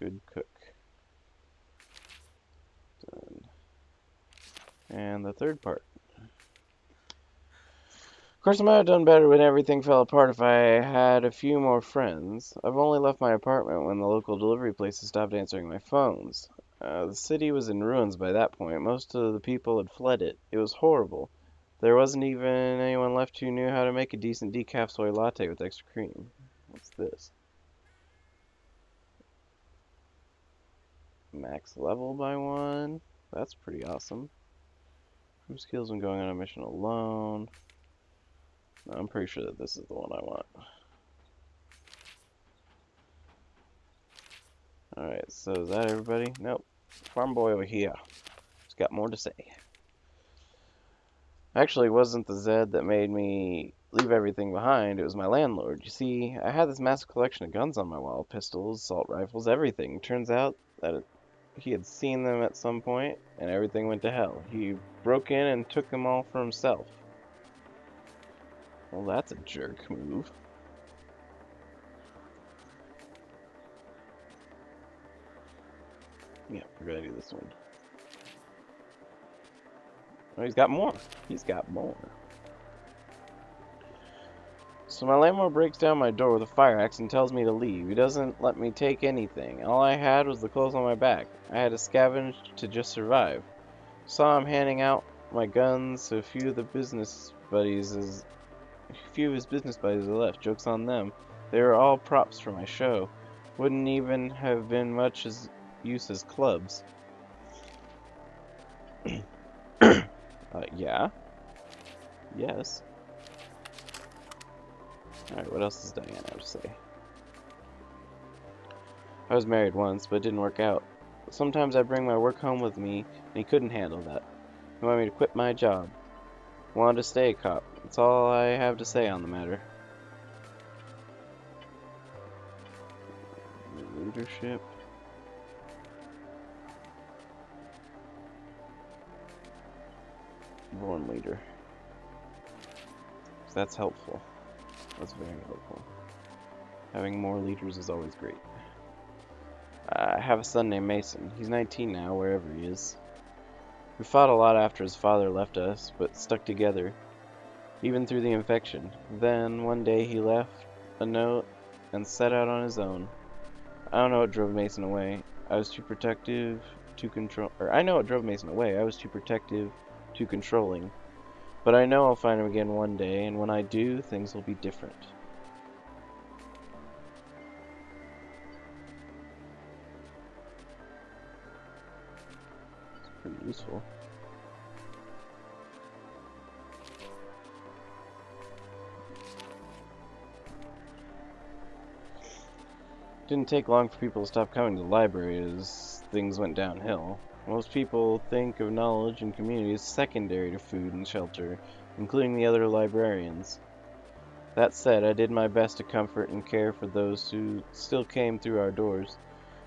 Good cook. Done. And the third part. Of course, I might have done better when everything fell apart if I had a few more friends. I've only left my apartment when the local delivery places stopped answering my phones. The city was in ruins by that point. Most of the people had fled it. It was horrible. There wasn't even anyone left who knew how to make a decent decaf soy latte with extra cream. What's this? Max level by 1. That's pretty awesome. Improve skills when going on a mission alone. No, I'm pretty sure that this is the one I want. Alright, so is that everybody? Nope. Farm boy over here. He's got more to say. Actually, it wasn't the Zed that made me leave everything behind. It was my landlord. You see, I had this massive collection of guns on my wall. Pistols, assault rifles, everything. Turns out that he had seen them at some point, and everything went to hell. He broke in and took them all for himself. Well, that's a jerk move. Yeah, we're gonna do this one. Oh, he's got more. He's got more. So my landlord breaks down my door with a fire axe and tells me to leave. He doesn't let me take anything. All I had was the clothes on my back. I had to scavenge to just survive. Saw him handing out my guns to a few of his business buddies as left. Joke's on them. They were all props for my show. Wouldn't even have been much use as clubs. Yeah. Yes. Alright, what else does Diana have to say? I was married once, but it didn't work out. Sometimes I bring my work home with me, and he couldn't handle that. He wanted me to quit my job. Wanted to stay a cop. That's all I have to say on the matter. Leadership. Born leader. So that's helpful. That's very helpful. Having more leaders is always great. I have a son named Mason. He's 19 now, wherever he is. We fought a lot after his father left us, but stuck together, even through the infection. Then, one day, he left a note and set out on his own. I don't know what drove Mason away. I was too protective, too I know what drove Mason away. I was too protective, too controlling. But I know I'll find him again one day, and when I do, things will be different. It's pretty useful. Didn't take long for people to stop coming to the library as things went downhill. Most people think of knowledge and community as secondary to food and shelter, including the other librarians. That said, I did my best to comfort and care for those who still came through our doors.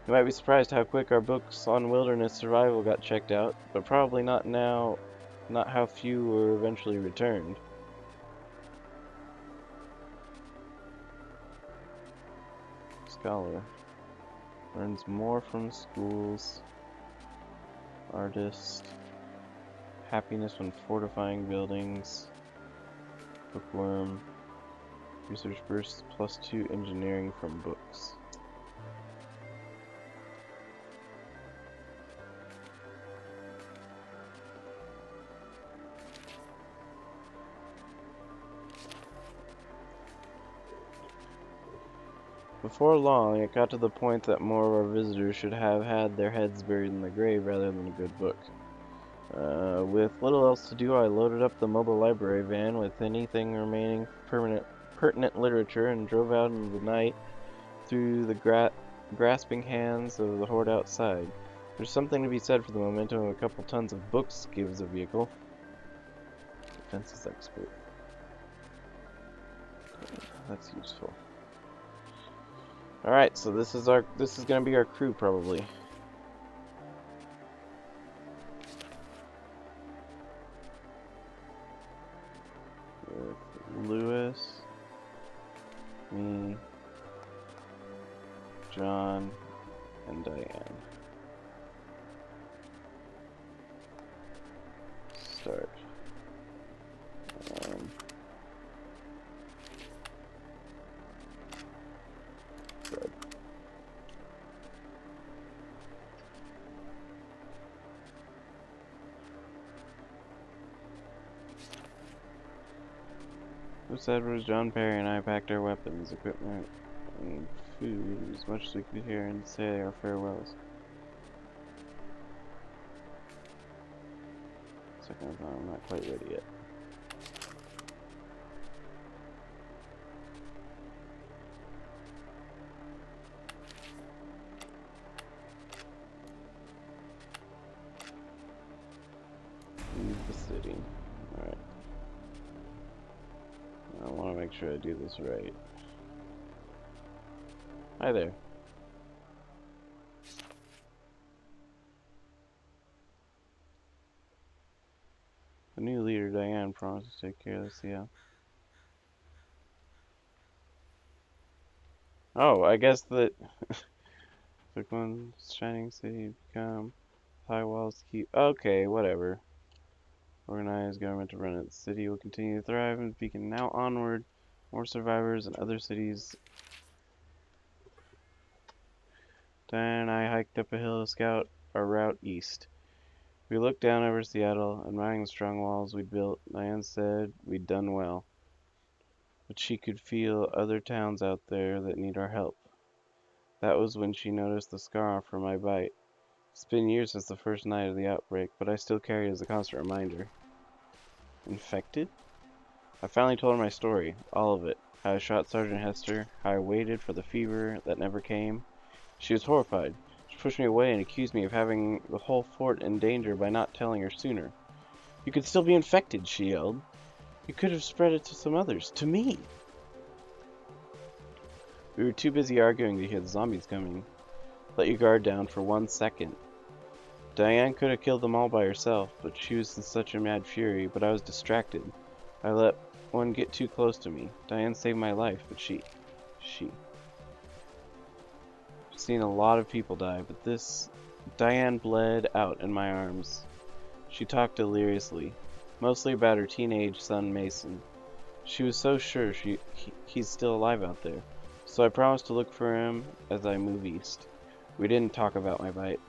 You might be surprised how quick our books on wilderness survival got checked out, but probably not how few were eventually returned. Scholar. Learns more from schools. Artist. Happiness when fortifying buildings. Bookworm. Research bursts +2 engineering from books. Before long, it got to the point that more of our visitors should have had their heads buried in the grave rather than a good book. With little else to do, I loaded up the mobile library van with anything remaining pertinent literature and drove out into the night through the grasping hands of the horde outside. There's something to be said for the momentum a couple tons of books gives a vehicle. Defenses expert. That's useful. Alright, so this is gonna be our crew probably. With Lewis, me, John, and Diane. Start. Good. Bruce Edwards, John Perry, and I packed our weapons, equipment, and food as much as we could hear and say our farewells. Second, I'm not quite ready yet. Leave the city. Alright. I want to make sure I do this right. Hi there. The new leader, Diane, promised to take care of this, yeah. Oh, I guess that took one shining city become high walls to keep. Okay, whatever. Organized government to run it. The city will continue to thrive and beacon now onward. More survivors and other cities. Diane and I hiked up a hill to scout our route east. We looked down over Seattle, admiring the strong walls we'd built. Diane said we'd done well, but she could feel other towns out there that need our help. That was when she noticed the scar from my bite. It's been years since the first night of the outbreak, but I still carry it as a constant reminder. Infected? I finally told her my story, all of it. How I shot Sergeant Hester, how I waited for the fever that never came. She was horrified. She pushed me away and accused me of having the whole fort in danger by not telling her sooner. You could still be infected, she yelled. You could have spread it to some others, to me. We were too busy arguing to hear the zombies coming. Let your guard down for 1 second. Diane could have killed them all by herself, but she was in such a mad fury, but I was distracted. I let one get too close to me. Diane saved my life, but I've seen a lot of people die, but Diane bled out in my arms. She talked deliriously, mostly about her teenage son Mason. She was so sure he's still alive out there, so I promised to look for him as I move east. We didn't talk about my bite.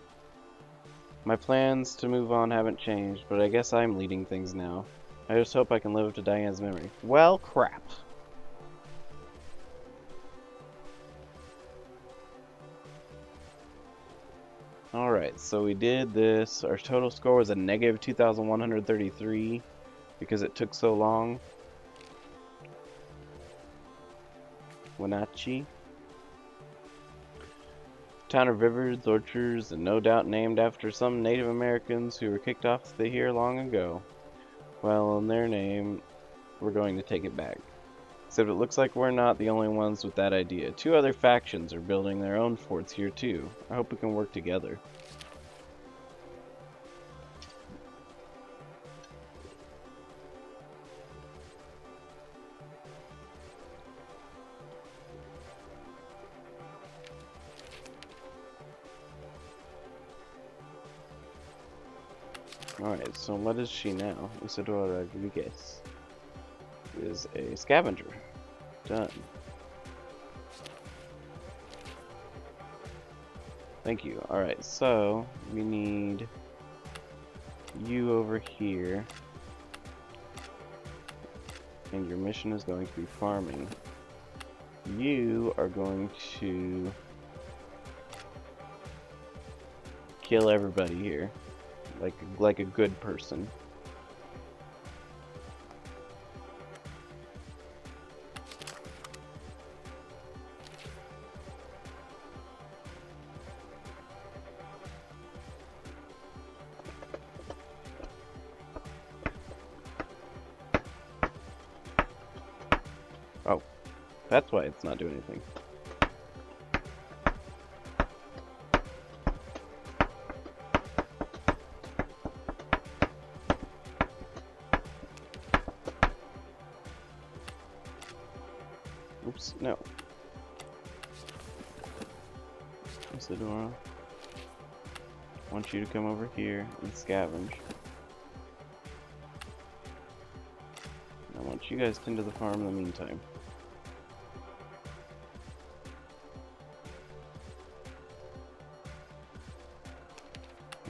My plans to move on haven't changed, but I guess I'm leading things now. I just hope I can live up to Diane's memory. Well, crap. Alright, so we did this. Our total score was a negative 2,133 because it took so long. Wenatchee. Town of rivers, orchards, and no doubt named after some Native Americans who were kicked off the here long ago. Well, in their name, we're going to take it back. Except it looks like we're not the only ones with that idea. 2 other factions are building their own forts here too. I hope we can work together. Alright, so what is she now? Isadora Rodriguez is a scavenger. Done. Thank you. Alright, so we need you over here. And your mission is going to be farming. You are going to kill everybody here. Like a good person. Oh, that's why it's not doing anything. Oops, no. Isadora, I want you to come over here and scavenge. I want you guys to tend to the farm in the meantime.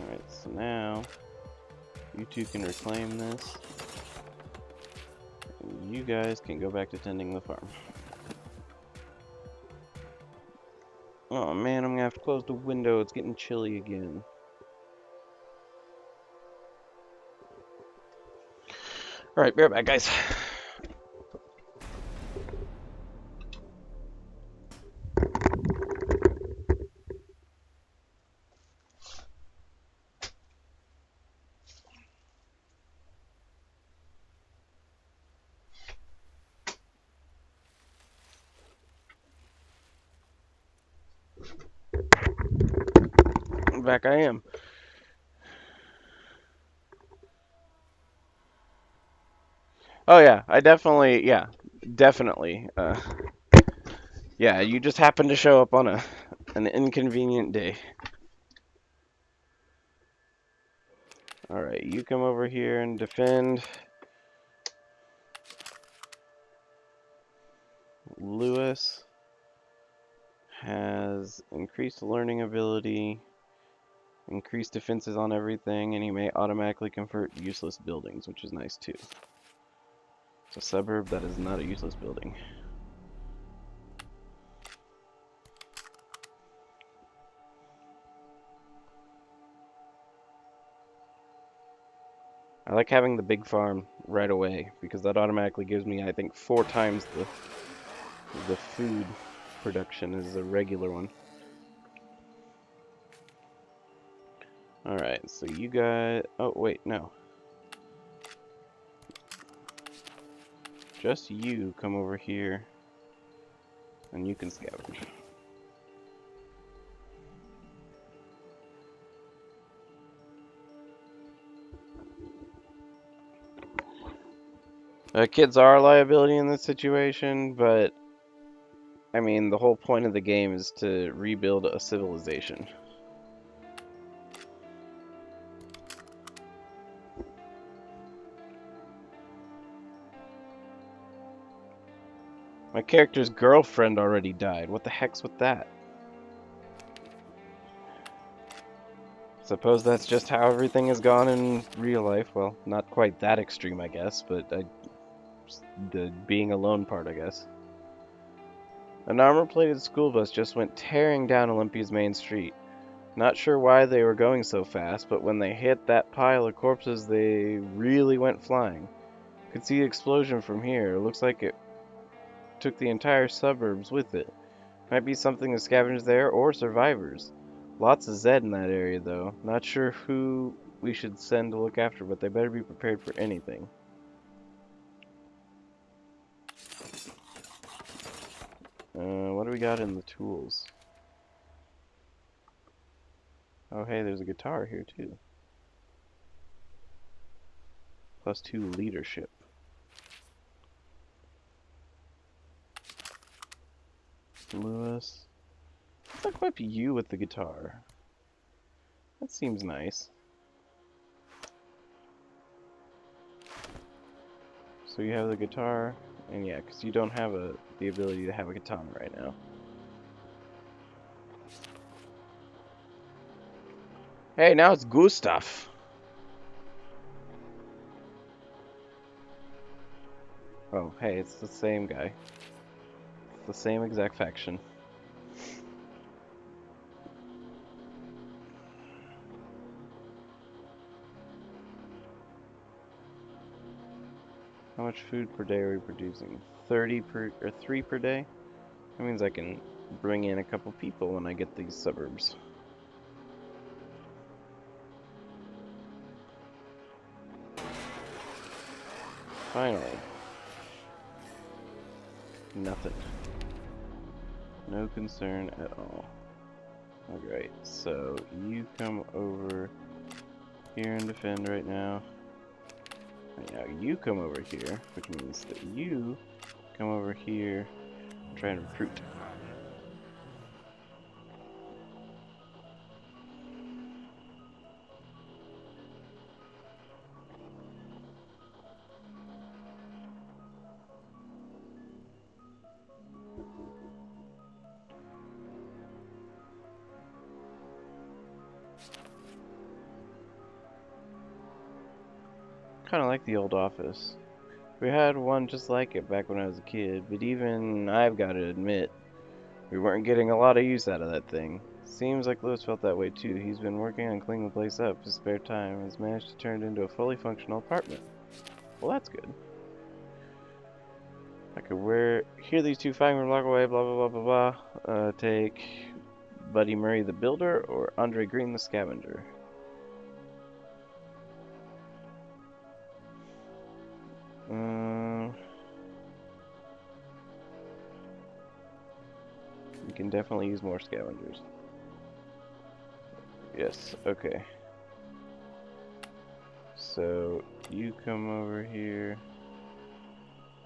Alright, so now you two can reclaim this. And you guys can go back to tending the farm. Oh man, I'm gonna have to close the window. It's getting chilly again. Alright, be right back, guys. Back I am. Oh yeah, I definitely, definitely. Yeah, you just happened to show up on an inconvenient day. Alright, you come over here and defend. Lewis has increased learning ability, increased defenses on everything, and he may automatically convert useless buildings, which is nice too. It's a suburb that is not a useless building. I like having the big farm right away because that automatically gives me, I think, 4 times the food production as a regular one. Alright, so you guys... Oh, wait, no. Just you come over here and you can scavenge. Kids are a liability in this situation, but I mean, the whole point of the game is to rebuild a civilization. My character's girlfriend already died. What the heck's with that? Suppose that's just how everything has gone in real life. Well, not quite that extreme, I guess, but the being alone part, I guess. An armor-plated school bus just went tearing down Olympia's main street. Not sure why they were going so fast, but when they hit that pile of corpses, they really went flying. Could see the explosion from here. It looks like it took the entire suburbs with it. Might be something to scavenge there, or survivors. Lots of Zed in that area, though. Not sure who we should send to look after, but they better be prepared for anything. What do we got in the tools? Oh, hey, there's a guitar here, too. +2 leadership. Lewis. Let's equip you with the guitar. That seems nice. So you have the guitar, and yeah, because you don't have the ability to have a katana right now. Hey, now it's Gustav. Oh, hey, it's the same guy. It's the same exact faction. How much food per day are we producing? 3 per day? That means I can bring in a couple people when I get these suburbs. Finally. Nothing. No concern at all. Alright, so you come over here and defend right now. And now you come over here, which means that you come over here and try and recruit. Kind of like the old office. We had one just like it back when I was a kid, but even I've got to admit, we weren't getting a lot of use out of that thing. Seems like Lewis felt that way too. He's been working on cleaning the place up. His spare time has managed to turn it into a fully functional apartment. Well, that's good. I could hear these two fighting from a block away, blah blah blah blah blah. Take Buddy Murray the builder or Andre Green the scavenger. We can definitely use more scavengers. Yes, okay. So, you come over here.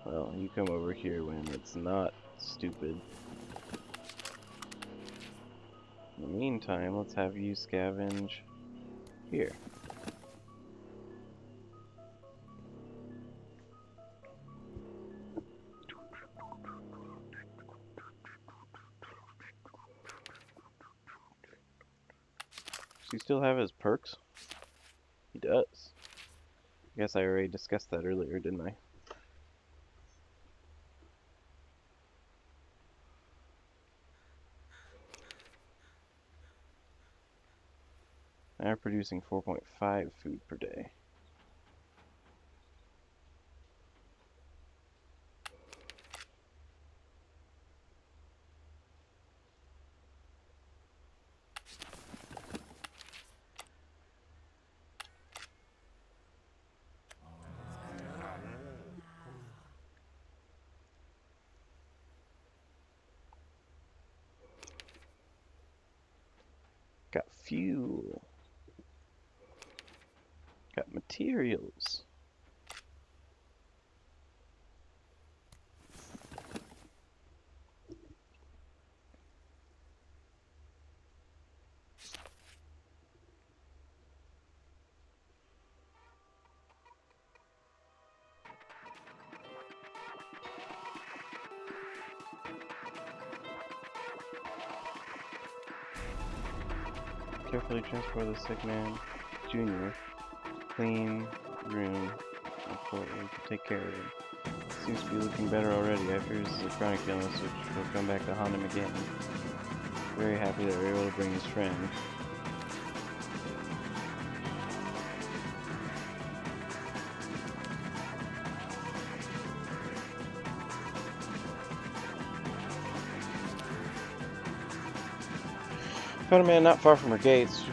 Well, you come over here when it's not stupid. In the meantime, let's have you scavenge here. Does he still have his perks? He does. I guess I already discussed that earlier, didn't I? Now producing 4.5 food per day. Got fuel. Got materials. Carefully transport the sick man, Junior. Clean room. Important to take care of him. Seems to be looking better already. I fear this is a chronic illness which will come back to haunt him again. Very happy that we were able to bring his friend. Found a man not far from our gates.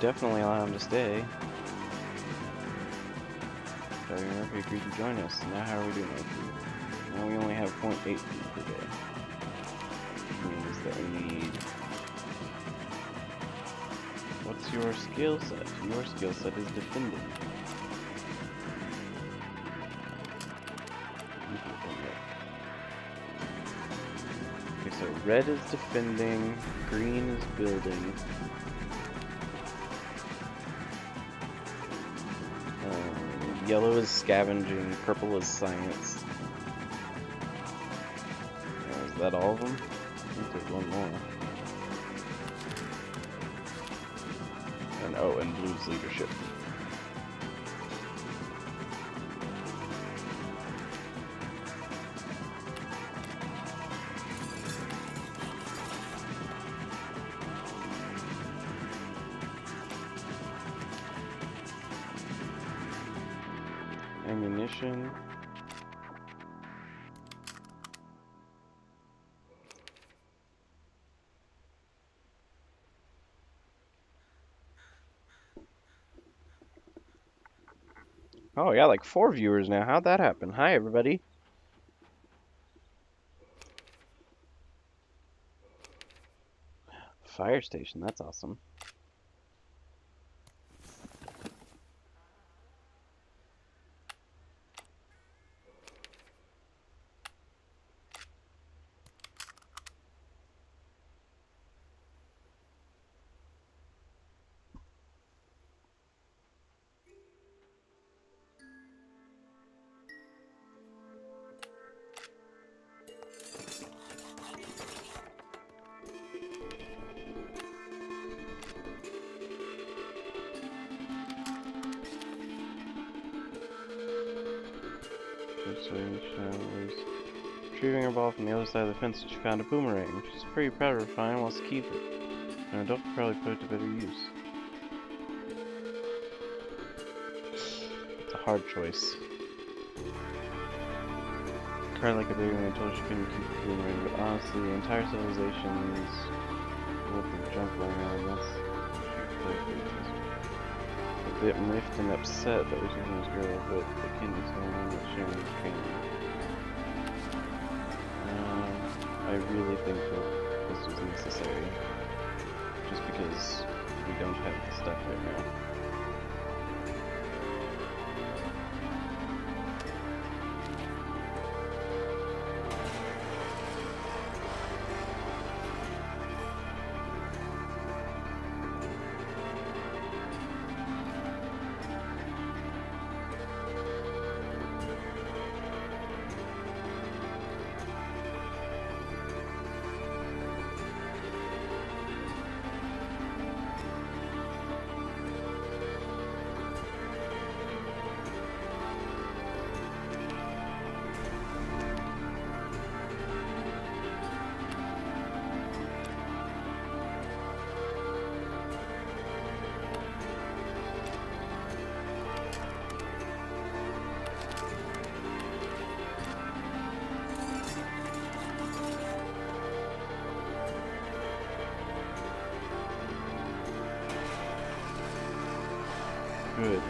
Definitely allow him to stay. Dr. Murphy agreed to join us. Now how are we doing our food? Now we only have 0.8 food per day. Which means that we need... What's your skill set? Your skill set is defending. Okay, so red is defending, green is building. Yellow is scavenging, purple is science. Is that all of them? I think there's one more. And oh, and blue's leadership. Ammunition. Oh, yeah, like 4 viewers now. How'd that happen? Hi, everybody. Fire station, that's awesome. Retrieving her ball from the other side of the fence, she found a boomerang. She's pretty proud of her find and wants to keep it. An adult could probably put it to better use. It's a hard choice. Cried like a baby when I told her she couldn't keep the boomerang, but honestly, the entire civilization is worth of junk lying around. That's a bit miffed and upset that we're taking this girl, but the kidney's going on with sharing his training. I really think that this was necessary, just because we don't have the stuff right now. Good.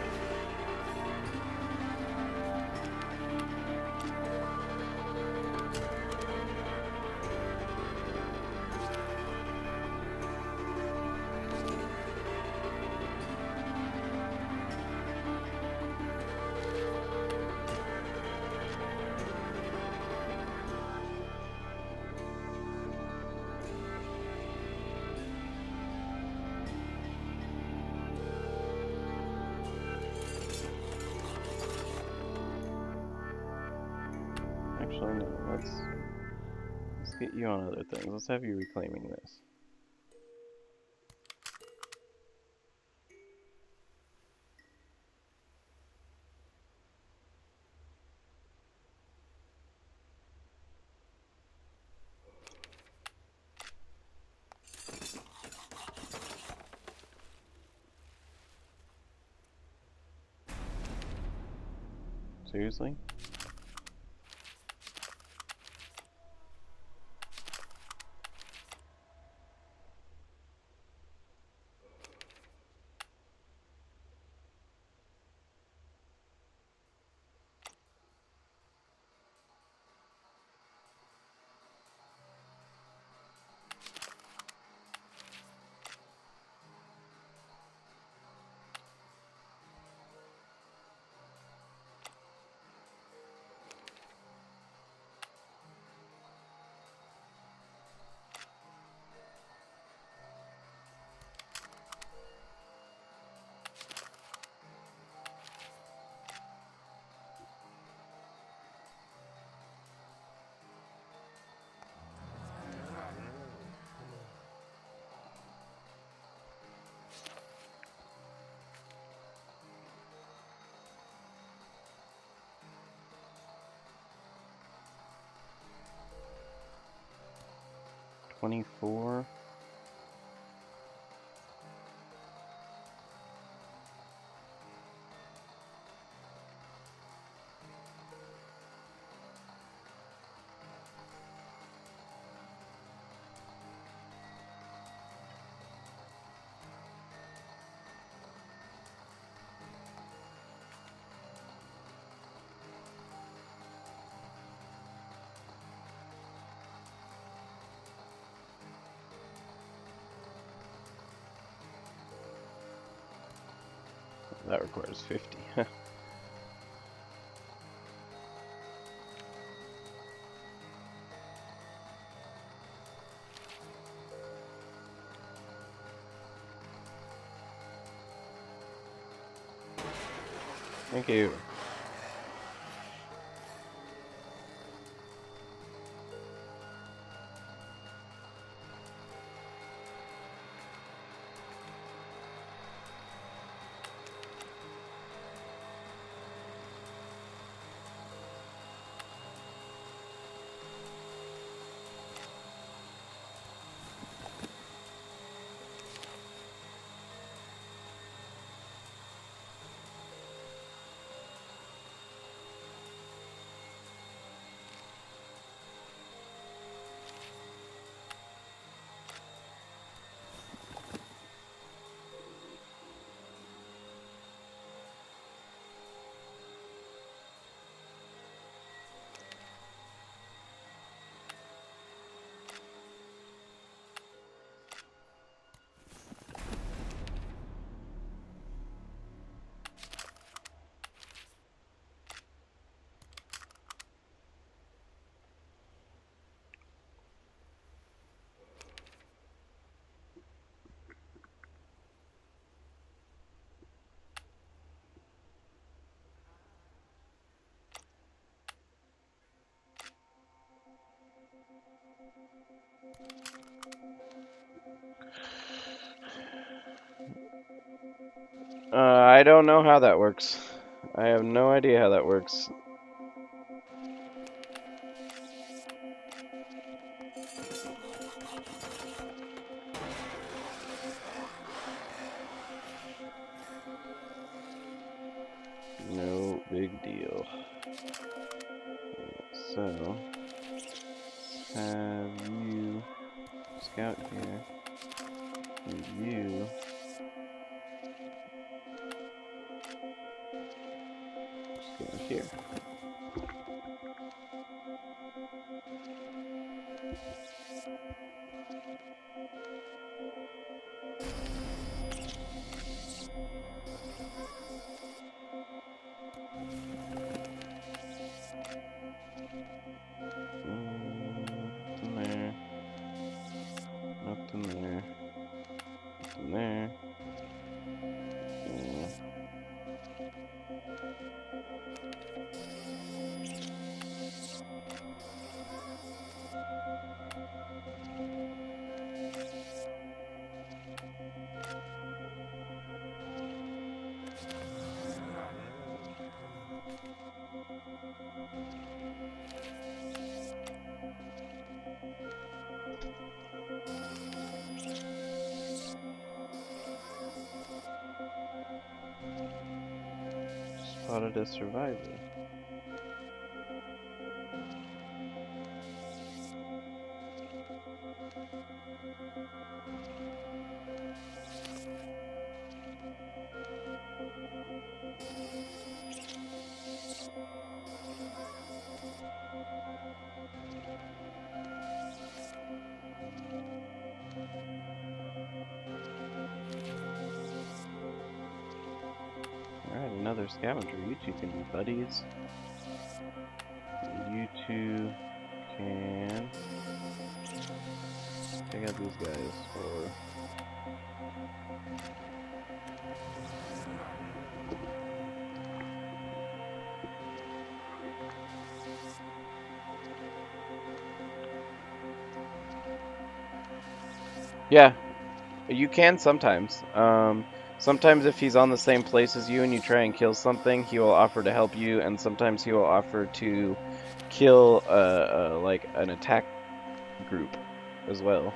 Actually, no. Let's get you on other things. Let's have you reclaiming this. Seriously? $24. That requires 50. Thank you. I don't know how that works. I have no idea how that works. No big deal. So, have you scout here, and you scout here. Nothing there. Nothing there. Nothing there. Yeah. Spotted a survivor. Alright, another scavenger. You two can be buddies. You two can check out these guys for yeah, you can sometimes. Sometimes if he's on the same place as you and you try and kill something, he will offer to help you, and sometimes he will offer to kill like an attack group as well.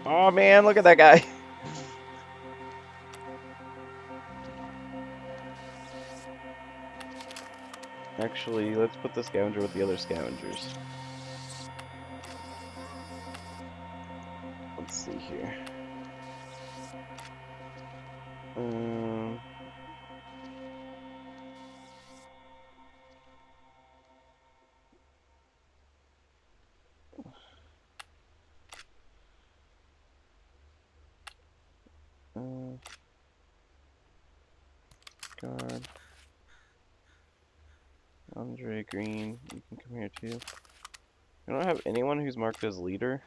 Oh man, look at that guy. Actually, let's put the scavenger with the other scavengers. Let's see here. Guard. Andre Green, you can come here too. I don't have anyone who's marked as leader.